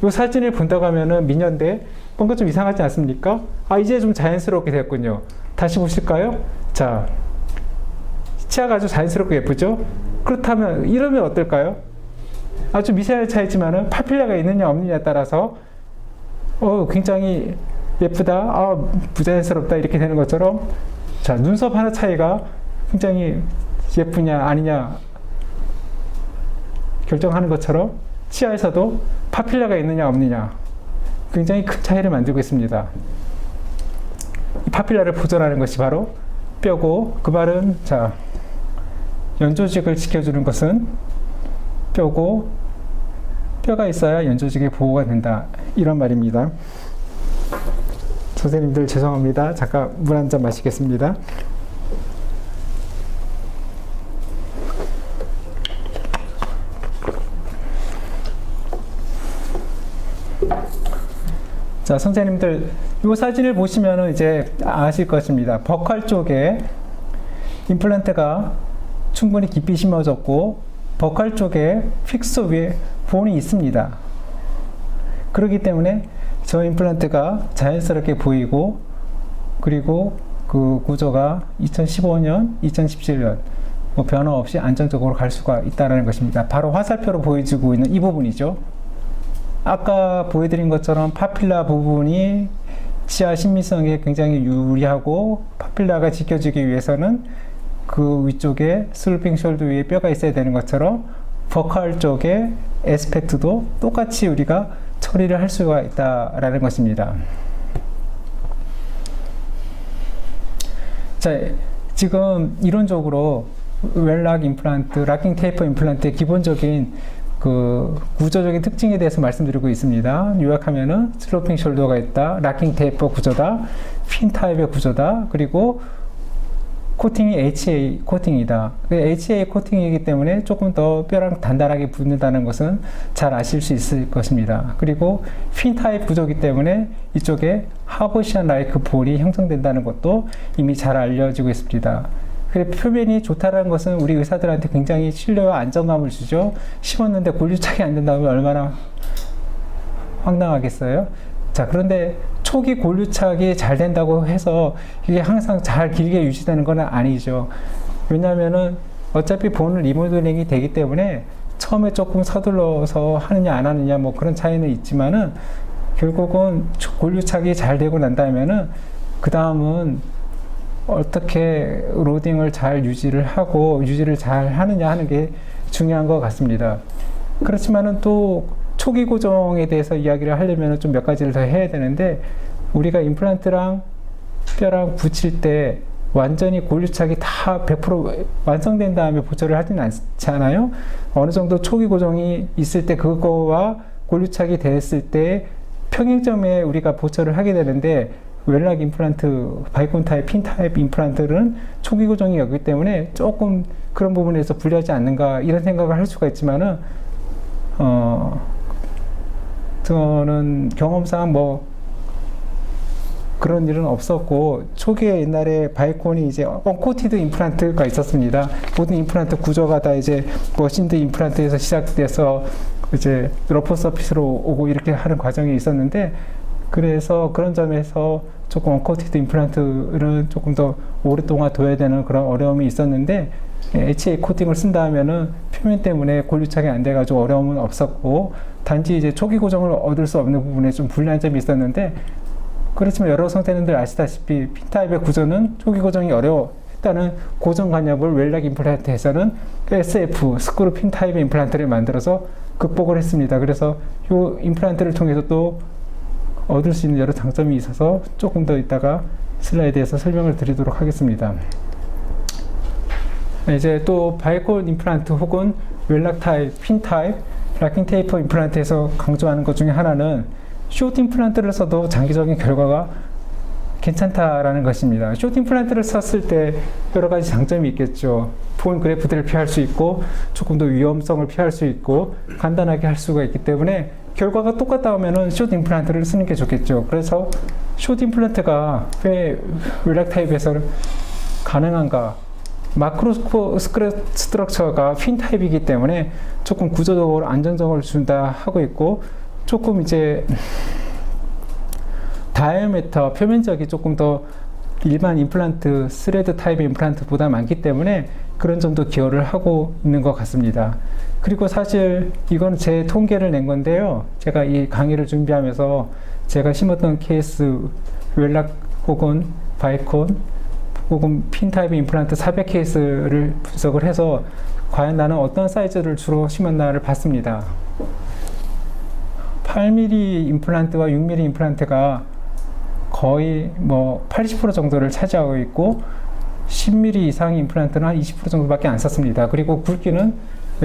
이 사진을 본다고 하면은 민년대 뭔가 좀 이상하지 않습니까? 아, 이제 좀 자연스럽게 됐군요. 다시 보실까요? 자, 치아가 아주 자연스럽게 예쁘죠? 그렇다면 이러면 어떨까요? 아주 미세한 차이지만은 파필라가 있느냐 없느냐에 따라서 굉장히 예쁘다, 아, 부자연스럽다 이렇게 되는 것처럼, 자, 눈썹 하나 차이가 굉장히 예쁘냐 아니냐 결정하는 것처럼 치아에서도 파필라가 있느냐 없느냐 굉장히 큰 차이를 만들고 있습니다. 이 파필라를 보존하는 것이 바로 뼈고, 그 말은 자, 연조직을 지켜주는 것은 뼈고, 뼈가 있어야 연조직이 보호가 된다, 이런 말입니다. 선생님들 죄송합니다. 잠깐 물 한 잔 마시겠습니다. 자, 선생님들 이 사진을 보시면 이제 아실 것입니다. 버칼 쪽에 임플란트가 충분히 깊이 심어졌고 버칼 쪽에 픽서 위에 본이 있습니다. 그렇기 때문에 저 임플란트가 자연스럽게 보이고, 그리고 그 구조가 2015년, 2017년 뭐 변화 없이 안정적으로 갈 수가 있다는 것입니다. 바로 화살표로 보여지고 있는 이 부분이죠. 아까 보여드린 것처럼 파필라 부분이 치아 신미성에 굉장히 유리하고, 파필라가 지켜지기 위해서는 그 위쪽에 슬로핑 숄더 위에 뼈가 있어야 되는 것처럼 버칼 쪽의 에스펙트도 똑같이 우리가 처리를 할 수가 있다라는 것입니다. 자, 지금 이론적으로 웰락 임플란트, 락킹 테이퍼 임플란트의 기본적인 그 구조적인 특징에 대해서 말씀드리고 있습니다. 요약하면은 슬로핑 숄더가 있다, 락킹 테이퍼 구조다, 핀 타입의 구조다, 그리고 코팅이 HA 코팅이다. HA 코팅이기 때문에 조금 더 뼈랑 단단하게 붙는다는 것은 잘 아실 수 있을 것입니다. 그리고 핀 타입 구조이기 때문에 이쪽에 하버시안 라이크 볼이 형성된다는 것도 이미 잘 알려지고 있습니다. 그래, 표면이 좋다는 것은 우리 의사들한테 굉장히 신뢰와 안정감을 주죠. 심었는데 골유착이 안 된다면 얼마나 황당하겠어요? 자, 그런데 초기 골유착이 잘 된다고 해서 이게 항상 잘 길게 유지되는 건 아니죠. 왜냐하면은 어차피 본 리모델링이 되기 때문에 처음에 조금 서둘러서 하느냐 안 하느냐 뭐 그런 차이는 있지만은 결국은 골유착이 잘 되고 난다면은 그 다음은 어떻게 로딩을 잘 유지를 잘 하느냐 하는 게 중요한 것 같습니다. 그렇지만은 또 초기 고정에 대해서 이야기를 하려면 좀 몇 가지를 더 해야 되는데, 우리가 임플란트랑 뼈랑 붙일 때 완전히 골유착이 다 100% 완성된 다음에 보철을 하지는 않잖아요. 어느 정도 초기 고정이 있을 때 그거와 골유착이 됐을 때 평행점에 우리가 보철을 하게 되는데, 웰락 임플란트, 바이콘 타입, 핀 타입 임플란트는 초기 고정이 없기 때문에 조금 그런 부분에서 불리하지 않는가 이런 생각을 할 수가 있지만은 저는 경험상 뭐 그런 일은 없었고, 초기에 옛날에 바이콘이 이제 언코티드 임플란트가 있었습니다. 모든 임플란트 구조가 다 이제 머신드 임플란트에서 시작돼서 이제 러퍼 서피스로 오고 이렇게 하는 과정이 있었는데, 그래서 그런 점에서 조금 언코티드 임플란트를 조금 더 오랫동안 둬야 되는 그런 어려움이 있었는데, HA 코팅을 쓴다 하면은 표면 때문에 골유착이 안 돼가지고 어려움은 없었고, 단지 이제 초기 고정을 얻을 수 없는 부분에 좀 불리한 점이 있었는데, 그렇지만 여러 선생님들 아시다시피 P타입의 구조는 초기 고정이 어려워. 일단은 고정간엽을 웰락 임플란트에서는 SF, 스크루 핀 타입의 임플란트를 만들어서 극복을 했습니다. 그래서 이 임플란트를 통해서 또 얻을 수 있는 여러 장점이 있어서 조금 더 이따가 슬라이드에서 설명을 드리도록 하겠습니다. 이제 또 바이콘 임플란트 혹은 웰락 타입, 핀 타입, 락킹 테이퍼 임플란트에서 강조하는 것 중에 하나는 숏 임플란트를 써도 장기적인 결과가 괜찮다라는 것입니다. 숏 임플란트를 썼을 때 여러 가지 장점이 있겠죠. 본 그래프트를 피할 수 있고, 조금 더 위험성을 피할 수 있고, 간단하게 할 수가 있기 때문에 결과가 똑같다 하면은 숏 임플란트를 쓰는 게 좋겠죠. 그래서 숏 임플란트가 왜 웰락 타입에서는 가능한가? 마크로 스트럭처가 핀 타입이기 때문에 조금 구조적으로 안정성을 준다 하고 있고, 조금 이제 다이아미터 표면적이 조금 더 일반 임플란트 스레드 타입 임플란트보다 많기 때문에 그런 점도 기여를 하고 있는 것 같습니다. 그리고 사실 이건 제 통계를 낸 건데요. 제가 이 강의를 준비하면서 제가 심었던 케이스 웰락 혹은 바이콘 혹은 핀 타입 임플란트 400케이스를 분석을 해서 과연 나는 어떤 사이즈를 주로 심었나를 봤습니다. 8mm 임플란트와 6mm 임플란트가 거의 뭐 80% 정도를 차지하고 있고 10mm 이상 임플란트는 한 20% 정도밖에 안 썼습니다. 그리고 굵기는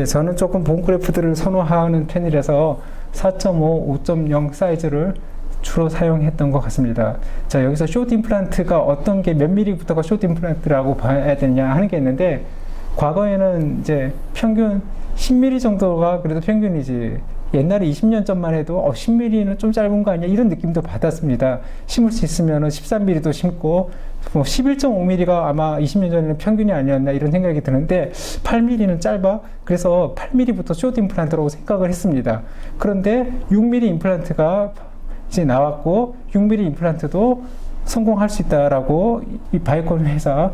저는 조금 본 그래프들을 선호하는 편이라서 4.5, 5.0 사이즈를 주로 사용했던 것 같습니다. 자, 여기서 숏 임플란트가 어떤 게 몇 미리부터가 숏 임플란트라고 봐야 되냐 하는 게 있는데, 과거에는 이제 평균 10mm 정도가 그래도 평균이지, 옛날에 20년 전만 해도 10mm는 좀 짧은 거 아니야 이런 느낌도 받았습니다. 심을 수 있으면 13mm도 심고 뭐 11.5mm가 아마 20년 전에는 평균이 아니었나 이런 생각이 드는데 8mm는 짧아. 그래서 8mm부터 숏 임플란트라고 생각을 했습니다. 그런데 6mm 임플란트가 이제 나왔고 6mm 임플란트도 성공할 수 있다라고 이 바이콘 회사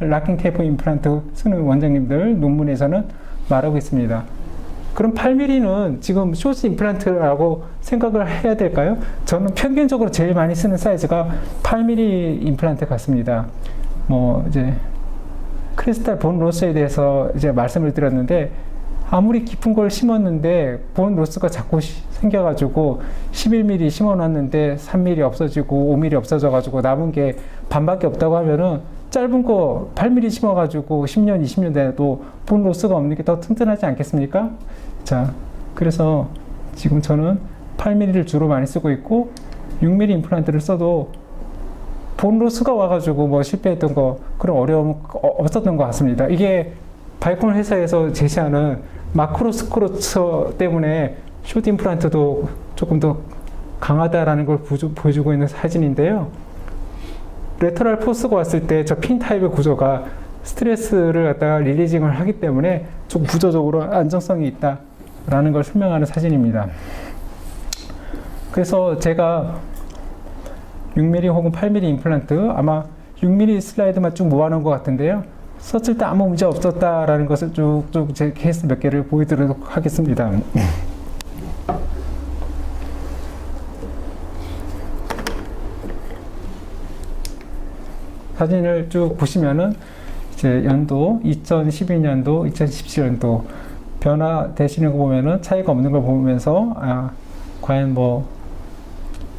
락킹 테이프 임플란트 쓰는 원장님들 논문에서는 말하고 있습니다. 그럼 8mm는 지금 숏 임플란트라고 생각을 해야 될까요? 저는 평균적으로 제일 많이 쓰는 사이즈가 8mm 임플란트 같습니다. 뭐 이제 크리스탈 본 로스에 대해서 이제 말씀을 드렸는데, 아무리 깊은 걸 심었는데 본 로스가 자꾸 생겨가지고 11mm 심어놨는데 3mm 없어지고 5mm 없어져가지고 남은 게 반밖에 없다고 하면은, 짧은 거 8mm 심어가지고 10년, 20년 돼도 본 로스가 없는 게 더 튼튼하지 않겠습니까? 자, 그래서 지금 저는 8mm를 주로 많이 쓰고 있고 6mm 임플란트를 써도 본 로스가 와가지고 뭐 실패했던 거, 그런 어려움 없었던 것 같습니다. 이게 바이콘 회사에서 제시하는 마크로 스크로처 때문에 숏 임플란트도 조금 더 강하다라는 걸 보여주고 있는 사진인데요. 레터럴 포스가 왔을 때 저 핀 타입의 구조가 스트레스를 갖다가 릴리징을 하기 때문에 좀 구조적으로 안정성이 있다라는 걸 설명하는 사진입니다. 그래서 제가 6mm 혹은 8mm 임플란트, 아마 6mm 슬라이드만 쭉 모아놓은 것 같은데요. 썼을 때 아무 문제 없었다라는 것을 쭉쭉 제 케이스 몇 개를 보여드리도록 하겠습니다. 사진을 쭉 보시면은 이제 연도 2012년도, 2017년도 변화되시는 거 보면은 차이가 없는 걸 보면서 과연 뭐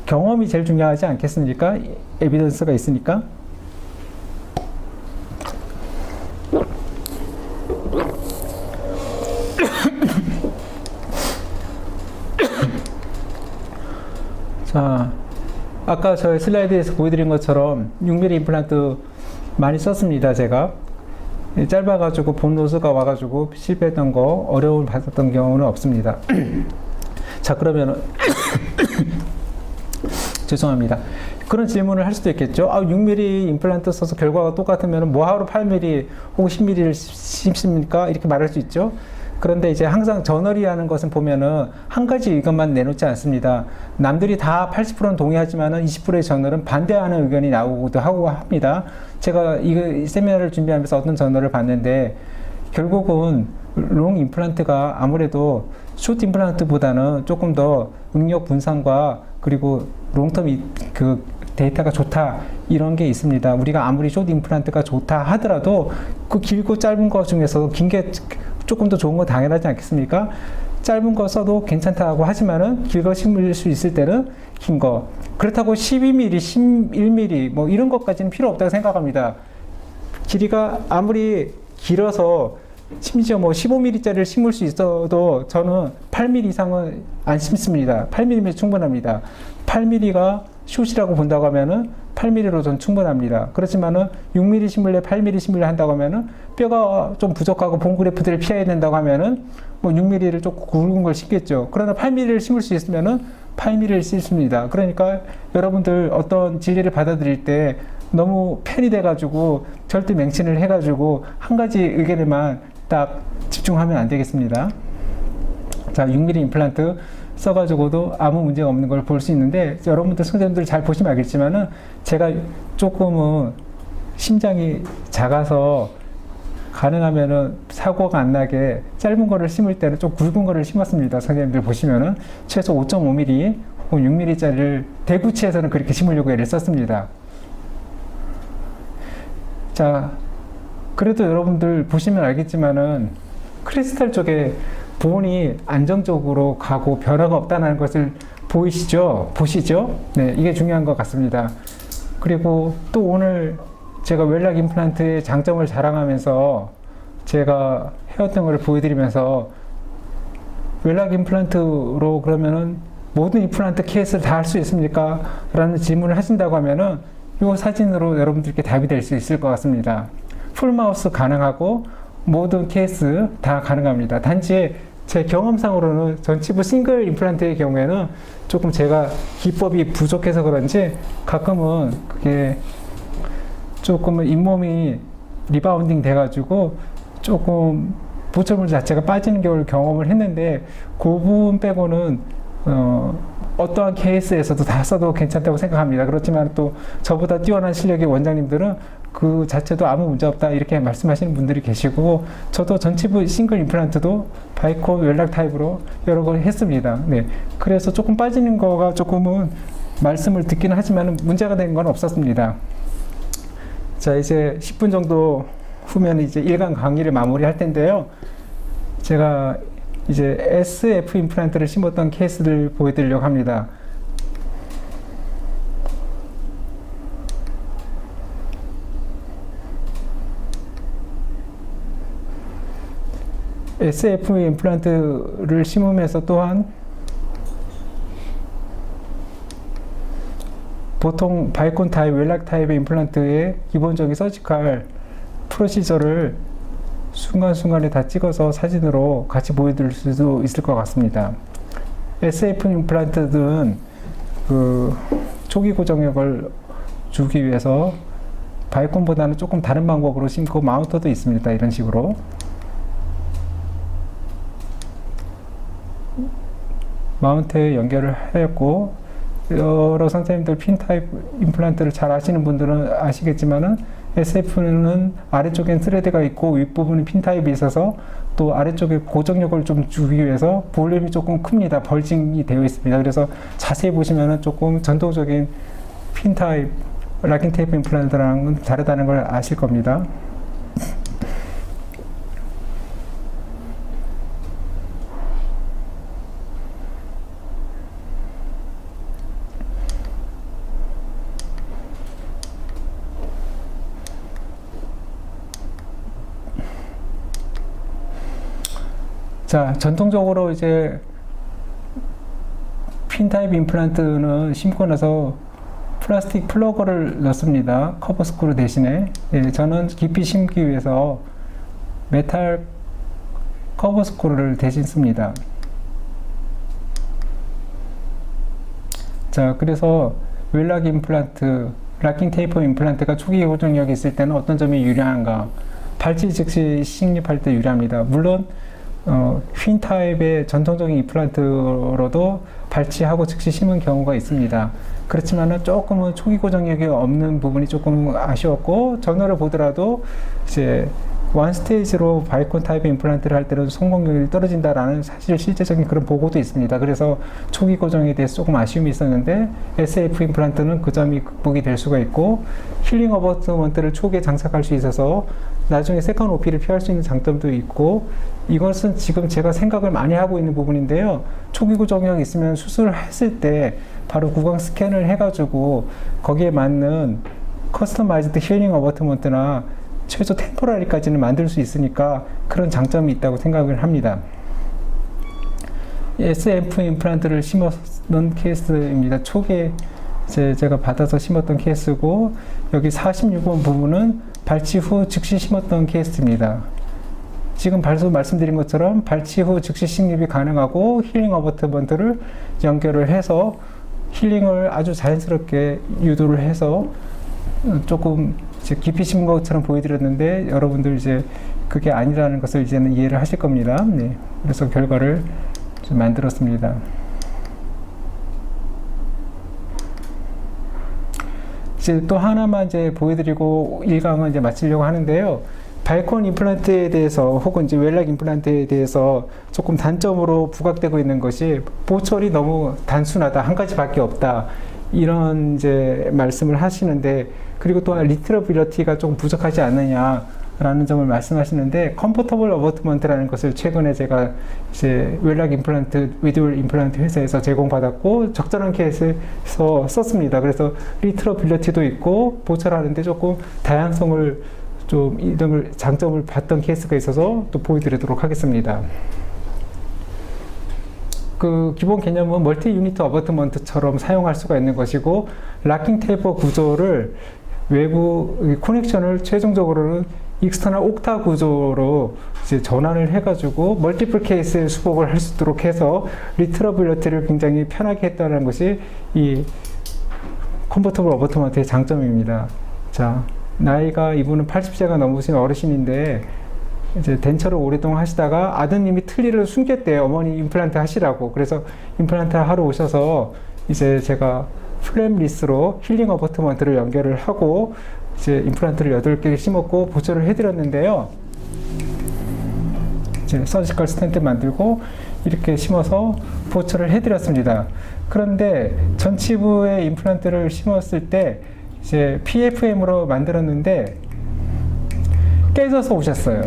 경험이 제일 중요하지 않겠습니까? 에비던스가 있으니까. 자, 아까 저희 슬라이드에서 보여드린 것처럼 6mm 임플란트 많이 썼습니다. 제가 짧아가지고 본 로스가 와가지고 실패했던 거, 어려움을 받았던 경우는 없습니다. 자, 그러면 죄송합니다. 그런 질문을 할 수도 있겠죠. 6mm 임플란트 써서 결과가 똑같으면 뭐하러 8mm 혹은 10mm를 심습니까? 이렇게 말할 수 있죠. 그런데 이제 항상 저널이라는 것은 보면은 한 가지 의견만 내놓지 않습니다. 남들이 다 80%는 동의하지만은 20%의 저널은 반대하는 의견이 나오기도 하고 합니다. 제가 이 세미나를 준비하면서 어떤 저널을 봤는데, 결국은 롱 임플란트가 아무래도 숏 임플란트보다는 조금 더 응력 분산과 그리고 롱텀 그 데이터가 좋다, 이런 게 있습니다. 우리가 아무리 숏 임플란트가 좋다 하더라도 그 길고 짧은 거 중에서 긴 게 조금 더 좋은 건 당연하지 않겠습니까? 짧은 거 써도 괜찮다고 하지만은 길거 심을 수 있을 때는 긴 거. 그렇다고 12mm, 11mm 뭐 이런 것까지는 필요 없다고 생각합니다. 길이가 아무리 길어서 심지어 뭐 15mm짜리를 심을 수 있어도 저는 8mm 이상은 안 심습니다. 8mm면 충분합니다. 8mm가 숏이라고 본다고 하면은 8mm로 전 충분합니다. 그렇지만은 6mm 심을래, 8mm 심을래 한다고 하면은 뼈가 좀 부족하고 본 그래프들을 피해야 된다고 하면은 뭐 6mm를 조금 굵은 걸 심겠죠. 그러나 8mm를 심을 수 있으면은 8mm를 심습니다. 그러니까 여러분들 어떤 진리를 받아들일 때 너무 편이 돼가지고 절대 맹신을 해가지고 한 가지 의견에만 딱 집중하면 안 되겠습니다. 자, 6mm 임플란트 써가지고도 아무 문제가 없는 걸 볼 수 있는데, 여러분들 선생님들 잘 보시면 알겠지만은 제가 조금은 심장이 작아서 가능하면은 사고가 안 나게 짧은 거를 심을 때는 좀 굵은 거를 심었습니다. 선생님들 보시면은 최소 5.5mm 혹은 6mm짜리를 대구치에서는 그렇게 심으려고 애를 썼습니다. 자, 그래도 여러분들 보시면 알겠지만은 크리스탈 쪽에 본이 안정적으로 가고 변화가 없다는 것을 보이시죠? 보시죠? 네, 이게 중요한 것 같습니다. 그리고 또 오늘 제가 웰락 임플란트의 장점을 자랑하면서 제가 해왔던 것을 보여드리면서 웰락 임플란트로 그러면은 모든 임플란트 케이스를 다 할 수 있습니까? 라는 질문을 하신다고 하면은 이 사진으로 여러분들께 답이 될 수 있을 것 같습니다. 풀마우스 가능하고 모든 케이스 다 가능합니다. 단지 제 경험상으로는 전치부 싱글 임플란트의 경우에는 조금 제가 기법이 부족해서 그런지 가끔은 그게 조금은 잇몸이 리바운딩 돼가지고 조금 보철물 자체가 빠지는 경험을 했는데 그 부분 빼고는 어떠한 케이스에서도 다 써도 괜찮다고 생각합니다. 그렇지만 또 저보다 뛰어난 실력의 원장님들은 그 자체도 아무 문제 없다 이렇게 말씀하시는 분들이 계시고, 저도 전치부 싱글 임플란트도 바이콘 웰락 타입으로 여러 걸 했습니다. 네, 그래서 조금 빠지는 거가 조금은 말씀을 듣기는 하지만 문제가 된 건 없었습니다. 자, 이제 10분 정도 후면 이제 일간 강의를 마무리할 텐데요. 제가 이제 SF 임플란트를 심었던 케이스를 보여드리려고 합니다. SF 임플란트를 심으면서 또한 보통 바이콘 타입, 웰락 타입의 임플란트의 기본적인 서지컬 프로시저를 순간순간에 다 찍어서 사진으로 같이 보여드릴 수도 있을 것 같습니다. SF 임플란트는 그 초기 고정력을 주기 위해서 바이콘보다는 조금 다른 방법으로 심고 마운터도 있습니다. 이런 식으로. 마운트에 연결을 하였고, 여러 선생님들 핀 타입 임플란트를 잘 아시는 분들은 아시겠지만은 SF는 아래쪽엔 스레드가 있고 윗부분은 핀 타입이 있어서 또 아래쪽에 고정력을 좀 주기 위해서 볼륨이 조금 큽니다. 벌징이 되어 있습니다. 그래서 자세히 보시면은 조금 전통적인 핀 타입 락킹 테이프 임플란트랑은 다르다는 걸 아실 겁니다. 자, 전통적으로 이제 핀 타입 임플란트는 심고 나서 플라스틱 플러그를 넣습니다. 커버 스크루 대신에. 예, 저는 깊이 심기 위해서 메탈 커버 스크루를 대신 씁니다. 자, 그래서 웰락 임플란트, 락킹 테이프 임플란트가 초기 고정력이 있을 때는 어떤 점이 유리한가? 발치 즉시 식립할 때 유리합니다. 물론 휜 타입의 전통적인 임플란트로도 발치하고 즉시 심은 경우가 있습니다. 그렇지만은 조금은 초기 고정력이 없는 부분이 조금 아쉬웠고, 전후를 보더라도 이제 원 스테이지로 바이콘 타입의 임플란트를 할 때는 성공률이 떨어진다라는 사실 실제적인 그런 보고도 있습니다. 그래서 초기 고정에 대해서 조금 아쉬움이 있었는데 SF 임플란트는 그 점이 극복이 될 수가 있고, 힐링 어버트먼트를 초기에 장착할 수 있어서 나중에 세컨 OP를 피할 수 있는 장점도 있고, 이것은 지금 제가 생각을 많이 하고 있는 부분인데요. 초기 고정력이 있으면 수술했을 때 바로 구강 스캔을 해가지고 거기에 맞는 커스터마이즈드 힐링 어버트먼트나 최소 템포라리까지는 만들 수 있으니까 그런 장점이 있다고 생각을 합니다. SF 임플란트를 심었던 케이스입니다. 초기에 제가 받아서 심었던 케이스고, 여기 46번 부분은 발치 후 즉시 심었던 케이스입니다. 지금 말씀드린 것처럼 발치 후 즉시 식립이 가능하고 힐링 어버트먼트를 연결을 해서 힐링을 아주 자연스럽게 유도를 해서 조금 깊이 심은 것처럼 보여드렸는데, 여러분들 이제 그게 아니라는 것을 이제는 이해를 하실 겁니다. 네. 그래서 결과를 좀 만들었습니다. 이제 또 하나만 이제 보여드리고 1강은 이제 마치려고 하는데요. 발콘 임플란트에 대해서 혹은 이제 웰락 임플란트에 대해서 조금 단점으로 부각되고 있는 것이 보철이 너무 단순하다, 한 가지밖에 없다, 이런 이제 말씀을 하시는데, 그리고 또한 리트러빌리티가 좀 부족하지 않느냐라는 점을 말씀하시는데, 컴포터블 어버트먼트라는 것을 최근에 제가 이제 웰락 임플란트, 위드웰 임플란트 회사에서 제공받았고 적절한 케이스에서 썼습니다. 그래서 리트러빌리티도 있고 보철하는데 조금 다양성을 좀 이런 장점을 봤던 케이스가 있어서 또 보여드리도록 하겠습니다. 그 기본 개념은 멀티 유니트 어버트먼트처럼 사용할 수가 있는 것이고, 락킹 테이퍼 구조를 외부 커넥션을 최종적으로는 익스터널 옥타 구조로 이제 전환을 해가지고 멀티플 케이스에 수복을 할 수 있도록 해서 리트러빌리티를 굉장히 편하게 했다는 것이 이 컨버터블 어버트먼트의 장점입니다. 자, 나이가 이분은 80세가 넘으신 어르신인데 이제 덴처를 오랫동안 하시다가 아드님이 틀니를 숨겼대요. 어머니 임플란트 하시라고. 그래서 임플란트 하러 오셔서 이제 제가 플랩리스로 힐링 어버트먼트를 연결을 하고 이제 임플란트를 8개를 심었고 보철을 해드렸는데요. 이제 서지컬 스텐트 만들고 이렇게 심어서 보철을 해드렸습니다. 그런데 전치부에 임플란트를 심었을 때 이제 PFM으로 만들었는데 깨져서 오셨어요.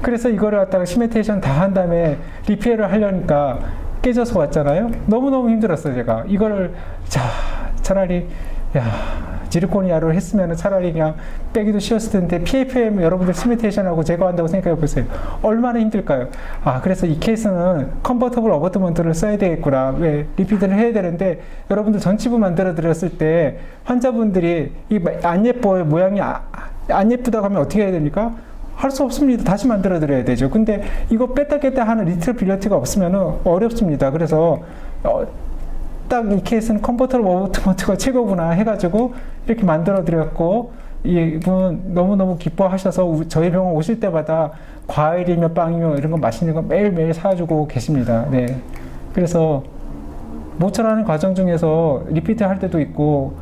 그래서 이거를 갖다가 시멘테이션 다 한 다음에 리페어를 하려니까 깨져서 왔잖아요. 너무너무 힘들었어요, 제가. 이거를 차라리 지르코니아로 했으면 차라리 그냥 빼기도 쉬웠을 텐데 PFM 여러분들 시멘테이션하고 제거한다고 생각해 보세요. 얼마나 힘들까요? 그래서 이 케이스는 컨버터블 어버트먼트를 써야 되겠구나. 왜? 리피트를 해야 되는데 여러분들 전치부 만들어 드렸을 때 환자분들이 안 예뻐요. 모양이 안 예쁘다고 하면 어떻게 해야 됩니까? 할 수 없습니다. 다시 만들어 드려야 되죠. 근데 이거 뺐다 깼다 하는 리트러빌리티가 없으면 어렵습니다. 그래서 딱 이 케이스는 컨버터블 어버트먼트가 최고구나 해가지고 이렇게 만들어 드렸고, 이분 너무너무 기뻐하셔서 저희 병원 오실 때마다 과일이며 빵이며 이런 거 맛있는 거 매일매일 사주고 계십니다. 네. 그래서 모철하는 과정 중에서 리피트 할 때도 있고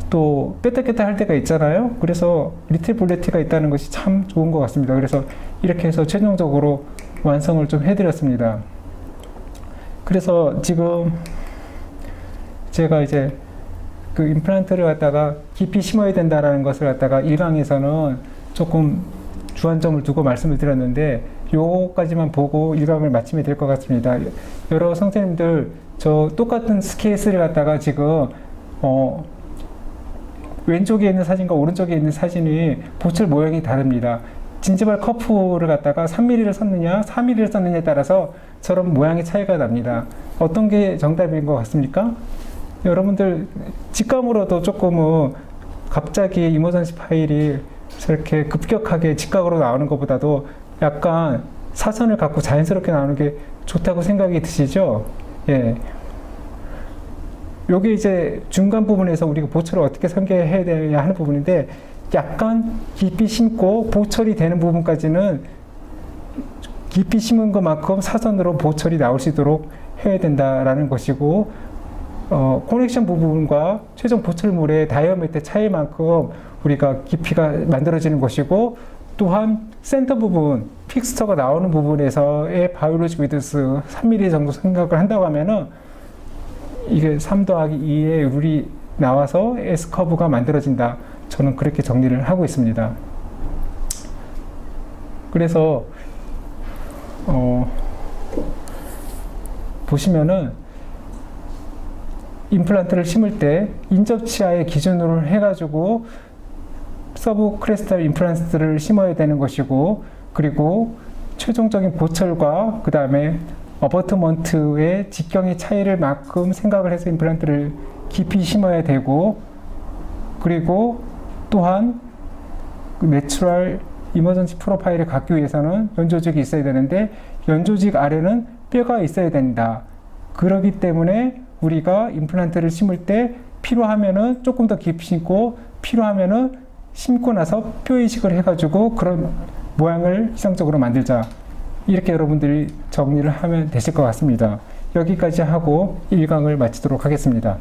또 뺐다 깼다 할 때가 있잖아요. 그래서 리트러빌리티가 있다는 것이 참 좋은 것 같습니다. 그래서 이렇게 해서 최종적으로 완성을 좀 해드렸습니다. 그래서 지금 제가 이제 그 임플란트를 갖다가 깊이 심어야 된다라는 것을 갖다가 1강에서는 조금 주안점을 두고 말씀을 드렸는데 요거까지만 보고 1강을 마치면 될 것 같습니다. 여러 선생님들 저 똑같은 케이스를 갖다가 지금 왼쪽에 있는 사진과 오른쪽에 있는 사진이 보철 모양이 다릅니다. 진지발 커프를 갖다가 3mm를 썼느냐 4mm를 썼느냐에 따라서 저런 모양의 차이가 납니다. 어떤 게 정답인 것 같습니까? 여러분들 직감으로도 조금은 갑자기 이머전시 파일이 저렇게 급격하게 직각으로 나오는 것보다도 약간 사선을 갖고 자연스럽게 나오는 게 좋다고 생각이 드시죠? 예. 요게 이제 중간 부분에서 우리가 보철을 어떻게 설계해야 되냐 하는 부분인데, 약간 깊이 심고 보철이 되는 부분까지는 깊이 심은 것만큼 사선으로 보철이 나올 수 있도록 해야 된다라는 것이고, 커넥션 부분과 최종 보철물의 다이어미터 차이만큼 우리가 깊이가 만들어지는 것이고, 또한 센터 부분, 픽스처가 나오는 부분에서의 바이올로직 위드스 3mm 정도 생각을 한다고 하면은 이게 3 더하기 2의 룰이 나와서 S커브가 만들어진다. 저는 그렇게 정리를 하고 있습니다. 그래서 보시면은 임플란트를 심을 때 인접치아의 기준으로 해가지고 서브 크레스탈 임플란트를 심어야 되는 것이고, 그리고 최종적인 보철과 그 다음에 어버트먼트의 직경의 차이를 만큼 생각을 해서 임플란트를 깊이 심어야 되고, 그리고 또한 내추럴 이머전시 프로파일을 갖기 위해서는 연조직이 있어야 되는데 연조직 아래는 뼈가 있어야 된다. 그렇기 때문에 우리가 임플란트를 심을 때 필요하면은 조금 더 깊이 심고, 필요하면은 심고 나서 뼈 이식을 해가지고 그런 모양을 이상적으로 만들자. 이렇게 여러분들이 정리를 하면 되실 것 같습니다. 여기까지 하고 1강을 마치도록 하겠습니다.